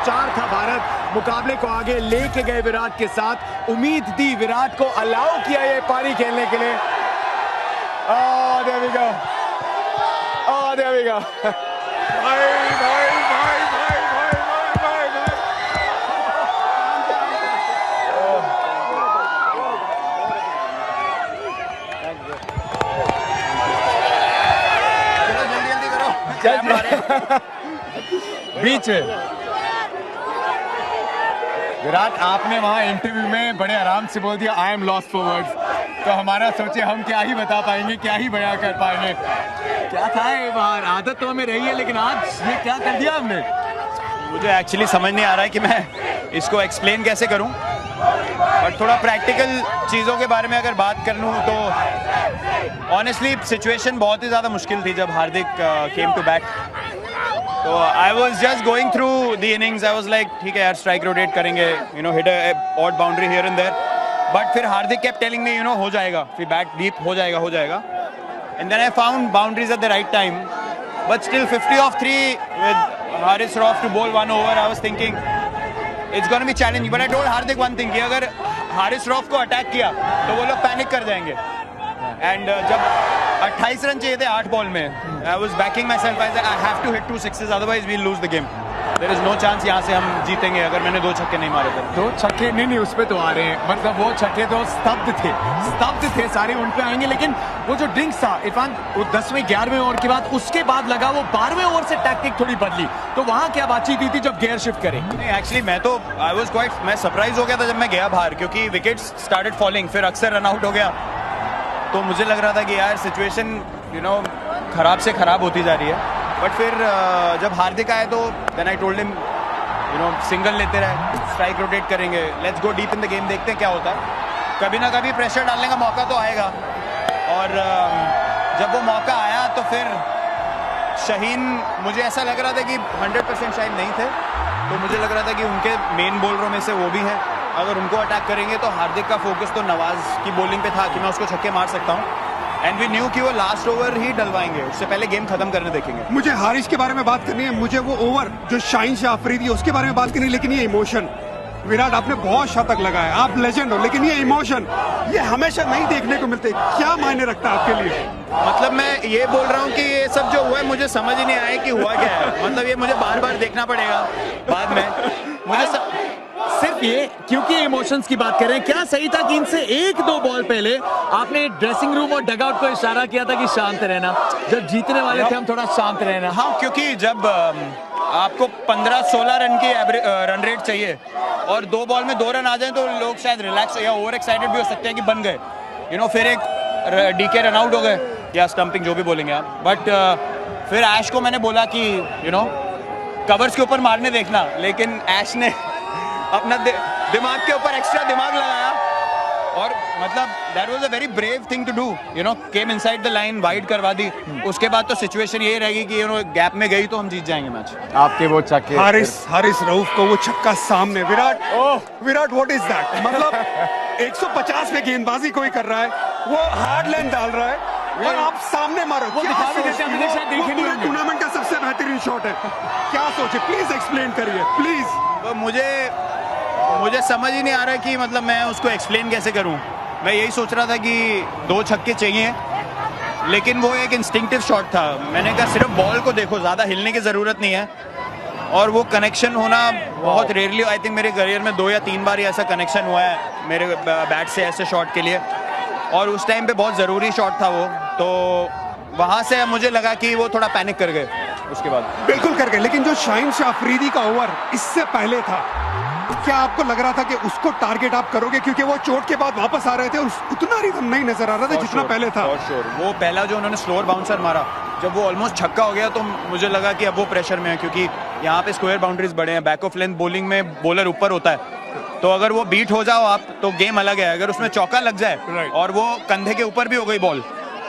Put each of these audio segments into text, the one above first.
4 था भारत। मुकाबले को आगे लेके गए विराट के साथ, उम्मीद दी विराट को, अलाउ किया ये पारी खेलने के लिए। there we go. there we go. भाई भाई भाई भाई भाई भाई भाई बीच विराट, आपने वहां इंटरव्यू में बड़े आराम से बोल दिया I am lost for words, तो हमारा सोचे हम क्या ही बता पाएंगे, क्या ही बयां कर पाएंगे। क्या था ये बाहर, आदत तो हमें रही है लेकिन आज ये क्या कर दिया हमने। मुझे एक्चुअली समझ नहीं आ रहा है कि मैं इसको एक्सप्लेन कैसे करूं, बट थोड़ा प्रैक्टिकल चीज़ों के बारे में अगर बात कर लूं तो ऑनेस्टली सिचुएशन बहुत ही ज़्यादा मुश्किल थी जब हार्दिक केम टू बैट। तो I was just going through the innings, I was like ठीक है यार स्ट्राइक रोटेट करेंगे, you know hit a odd boundary here and there, but फिर Hardik kept telling me you know हो जाएगा, फिर बैट डीप हो जाएगा and then I found boundaries at the right time, but still 50 of 3 with Haris Rauf to bowl 1 over, I was thinking it's gonna be challenging, but I told Hardik one thing कि अगर Haris rough को attack किया तो वो लोग panic कर जाएंगे। And जब 28 रन चाहिए थे 8 बॉल में, I was backing myself, I have to hit 2 sixes otherwise we lose the game, there is no chance यहाँ से हम जीतेंगे अगर मैंने 2 छक्के नहीं मारे थे। 2 छक्के नहीं उस पे तो आ रहे हैं, मतलब वो छक्के तो स्तब्ध थे सारे, उन पे आएंगे, लेकिन वो जो ड्रिंक्स था इरफान, वो 10वें 11वें ओवर के बाद उसके बाद लगा, वो 12वें ओवर से टैक्टिक थोड़ी बदली, तो वहां क्या बातचीत हुई थी जब गियर शिफ्ट करे? नहीं एक्चुअली मैं सरप्राइज हो गया था जब मैं गया बाहर, क्योंकि विकेट्स स्टार्टेड फॉलिंग, फिर अक्सर रन आउट हो गया, तो मुझे लग रहा था कि यार सिचुएशन यू नो खराब से खराब होती जा रही है। बट फिर जब हार्दिक आए तो then I told him you know single लेते रहे, स्ट्राइक रोटेट करेंगे, let's go deep in the game, देखते हैं क्या होता है, कभी ना कभी प्रेशर डालने का मौका तो आएगा। और जब वो मौका आया तो फिर शाहीन, मुझे ऐसा लग रहा था कि 100% शायद नहीं थे, तो मुझे लग रहा था कि उनके मेन बॉलरों में से वो भी है, अगर उनको अटैक करेंगे तो हार्दिक का फोकस तो नवाज की बॉलिंग पे था कि मैं उसको छक्के मार सकता हूँ, एंड वी न्यू कि वो लास्ट ओवर ही डलवाएंगे, उससे पहले गेम खत्म करने देखेंगे। मुझे हारिस के बारे में बात करनी है, मुझे वो ओवर जो शाहीन शाह अफरीदी उसके बारे में बात करनी है, लेकिन ये इमोशन, विराट आपने बहुत शतक लगाया, आप लेजेंड हो, लेकिन ये इमोशन ये हमेशा नहीं देखने को मिलते, क्या मायने रखता है आपके लिए? मतलब मैं ये बोल रहा हूँ कि ये सब जो हुआ है मुझे समझ ही नहीं आया कि हुआ क्या है, मतलब ये मुझे बार बार देखना पड़ेगा बाद में, मुझे सिर्फ ये क्योंकि इमोशंस की बात कर रहे हैं, क्या सही था कि इनसे 1-2 बॉल पहले आपने ड्रेसिंग रूम और डगआउट को इशारा किया था कि शांत रहना, जब जीतने वाले थे हम थोड़ा शांत रहना? हाँ, क्योंकि जब आपको 15-16 रन की रन रेट चाहिए और 2 बॉल में 2 रन आ जाए तो लोग शायद रिलैक्स या ओवर एक्साइटेड भी हो सकते हैं कि बन गए, यू नो, फिर एक डीके रन आउट हो गए या स्टंपिंग जो भी बोलेंगे आप, बट फिर ऐश को मैंने बोला कि यू नो कवर्स के ऊपर मारने देखना, लेकिन ऐश ने अपना दिमाग के ऊपर एक्स्ट्रा दिमाग लगाया और मतलब that was a very brave thing to do, you know, came inside the line, wide करवा दी, उसके बाद तो सिचुएशन यही रहेगी कि यू नो गैप में गई तो हम जीत जाएंगे मैच। आपके वो छक्के, हारिस रऊफ को वो छक्का सामने, विराट व्हाट इज दैट, मतलब 150 पे गेंदबाजी कोई कर रहा है, वो हार्ड लाइन डाल रहा है और आप सामने मारो, वो दिखा भी देते हैं, शायद देखे नहीं होंगे, टूर्नामेंट का सबसे बेहतरीन शॉट है, क्या सोचे, प्लीज एक्सप्लेन करिए प्लीज। तो मुझे समझ ही नहीं आ रहा कि मतलब मैं उसको एक्सप्लेन कैसे करूं, मैं यही सोच रहा था कि 2 छक्के चाहिए, लेकिन वो एक इंस्टिंक्टिव शॉट था, मैंने कहा सिर्फ बॉल को देखो, ज़्यादा हिलने की ज़रूरत नहीं है, और वो कनेक्शन होना बहुत रेयरली, आई थिंक मेरे करियर में 2 या 3 बार ही ऐसा कनेक्शन हुआ है मेरे बैट से ऐसे शॉट के लिए, और उस टाइम पे बहुत ज़रूरी शॉट था वो, तो वहाँ से मुझे लगा कि वो थोड़ा पैनिक कर गए उसके बाद। बिल्कुल कर गए, लेकिन जो शाहीन शाह अफरीदी का ओवर इससे पहले था, क्या आपको लग रहा था कि उसको टारगेट आप करोगे, क्योंकि वो चोट के बाद वापस आ रहे थे, उतना रिदम नहीं नजर आ रहा था जितना पहले था? वो पहला जो उन्होंने स्लोअर बाउंसर मारा, जब वो ऑलमोस्ट छक्का हो गया तो मुझे लगा कि अब वो प्रेशर में है, क्योंकि यहाँ पे स्क्वायर बाउंड्रीज बड़े हैं, बैक ऑफ लेंथ बॉलिंग में बॉलर ऊपर होता है, तो अगर वो बीट हो जाओ आप तो गेम अलग है, अगर उसमें चौका लग जाए और वो कंधे के ऊपर भी हो गई बॉल,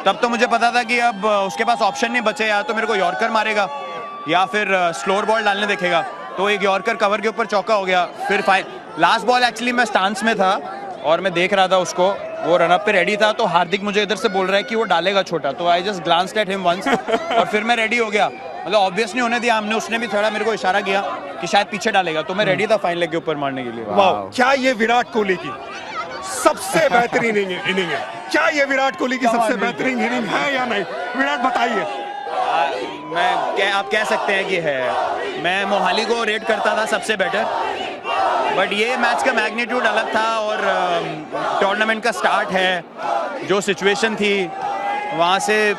तब तो मुझे पता था कि अब उसके पास ऑप्शन नहीं बचे, या तो मेरे को यॉर्कर मारेगा या फिर स्लोअर बॉल डालने देखेगा, तो एक यॉर्कर कवर के ऊपर चौका हो गया। फिर लास्ट बॉल एक्चुअली मैं स्टांस में था और मैं देख रहा था उसको, वो रनअप पे रेडी था, तो हार्दिक मुझे इधर से बोल रहा है कि वो डालेगा छोटा, तो I just glanced at him once और फिर मैं रेडी हो गया, मतलब ऑब्वियस नहीं होने दिया हमने, उसने भी थोड़ा मेरे को इशारा किया कि शायद पीछे डालेगा, तो मैं रेडी था फाइन लेग के ऊपर मारने के लिए। वाह, क्या ये विराट कोहली की सबसे बेहतरीन इनिंग है? क्या ये विराट कोहली की सबसे बेहतरीन इनिंग है या नहीं? विराट बताइए। आप कह सकते हैं कि है। मैं मोहाली को रेट करता था सबसे बेटर, बट ये मैच का मैग्नीट्यूड अलग था और टूर्नामेंट का स्टार्ट है, जो सिचुएशन थी वहाँ से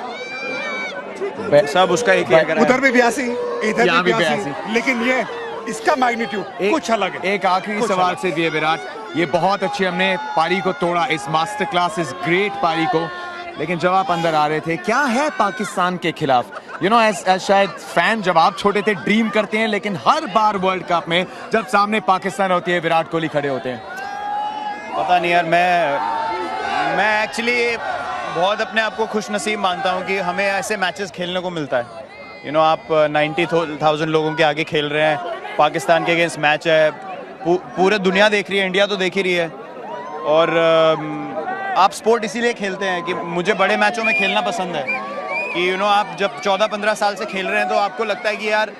सब उसका एक ही अगर उधर भी 82, इधर यहाँ भी भी 82, लेकिन ये इसका मैग्नीट्यूड कुछ अलग है। एक आखिरी कुछ सवाल अलग। से दिए विराट, ये बहुत अच्छी हमने पारी को तोड़ा, इस मास्टर क्लास, इस ग्रेट पारी को, लेकिन जब आप अंदर आ रहे थे, क्या है पाकिस्तान के खिलाफ? यू नो, एज शायद फैन जब आप छोटे थे ड्रीम करते हैं, लेकिन हर बार वर्ल्ड कप में जब सामने पाकिस्तान होती है, विराट कोहली खड़े होते हैं। पता नहीं यार, मैं एक्चुअली बहुत अपने आप को खुश नसीब मानता हूँ कि हमें ऐसे मैचेस खेलने को मिलता है। यू नो, आप 90,000 लोगों के आगे खेल रहे हैं, पाकिस्तान के अगेंस्ट मैच है, पूरे दुनिया देख रही है, इंडिया तो देख ही रही है, और आप स्पोर्ट इसीलिए खेलते हैं कि मुझे बड़े मैचों में खेलना पसंद है कि यू नो, आप जब 14-15 साल से खेल रहे हैं तो आपको लगता है कि यार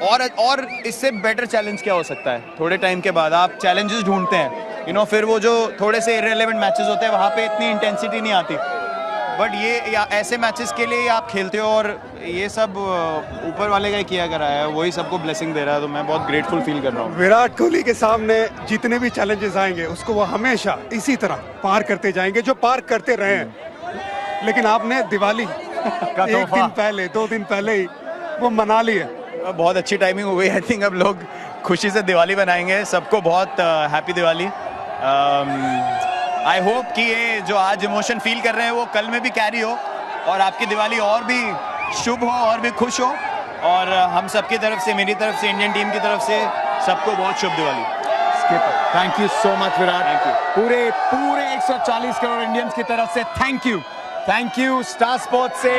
और इससे बेटर चैलेंज क्या हो सकता है। थोड़े टाइम के बाद आप चैलेंजेस ढूंढते हैं, यू नो, फिर वो जो थोड़े से इररिलेवेंट मैचेस होते हैं वहाँ पे इतनी इंटेंसिटी नहीं आती, बट ये ऐसे मैचेस के लिए आप खेलते हो, और ये सब ऊपर वाले का ही किया करा है, वही सबको ब्लेसिंग दे रहा है, तो मैं बहुत ग्रेटफुल फील कर रहा हूँ। विराट कोहली के सामने जितने भी चैलेंजेस आएंगे उसको वो हमेशा इसी तरह पार करते जाएंगे, जो पार करते रहे हैं। लेकिन आपने दिवाली एक दिन पहले, 2 दिन पहले ही वो मना ली है। बहुत अच्छी टाइमिंग हो गई। आई थिंक अब लोग खुशी से दिवाली बनाएंगे, सबको बहुत हैप्पी दिवाली। आई होप कि ये जो आज इमोशन फील कर रहे हैं वो कल में भी कैरी हो, और आपकी दिवाली और भी शुभ हो और भी खुश हो, और हम सबकी तरफ से, मेरी तरफ से, इंडियन टीम की तरफ से सबको बहुत शुभ Diwali. Thank you so much Virat, Thank you. पूरे 140 करोड़ इंडियंस की तरफ से थैंक यू स्टार स्पोर्ट्स से,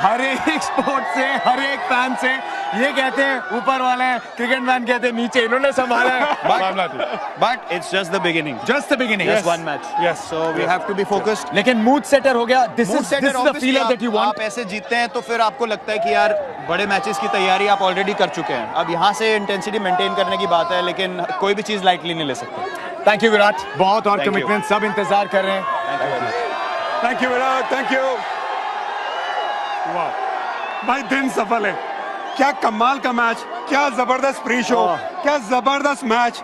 हर एक स्पोर्ट से, हर एक फैन से। ये कहते हैं ऊपर वाले, क्रिकेट मैन कहते हैं नीचे, इन्होंने संभाला है। But it's just the beginning. Just the beginning. Just one match. Yes. So we have to be focused. लेकिन मूड सेटर हो गया। This Mood is setter, the obviously, feeler that you want. आप ऐसे जीतते हैं तो फिर आपको लगता है कि यार बड़े मैचेस की तैयारी आप ऑलरेडी कर चुके हैं, अब यहाँ से इंटेंसिटी मेंटेन करने की बात है, लेकिन कोई भी चीज़ लाइटली नहीं ले सकते। थैंक यू विराट, बहुत और Thank you. कमिटमेंट, सब इंतजार कर रहे हैं। Thank you Virat, thank you. वाह भाई, दिन सफल है। क्या कमाल का मैच, क्या जबरदस्त प्री शो, क्या जबरदस्त मैच।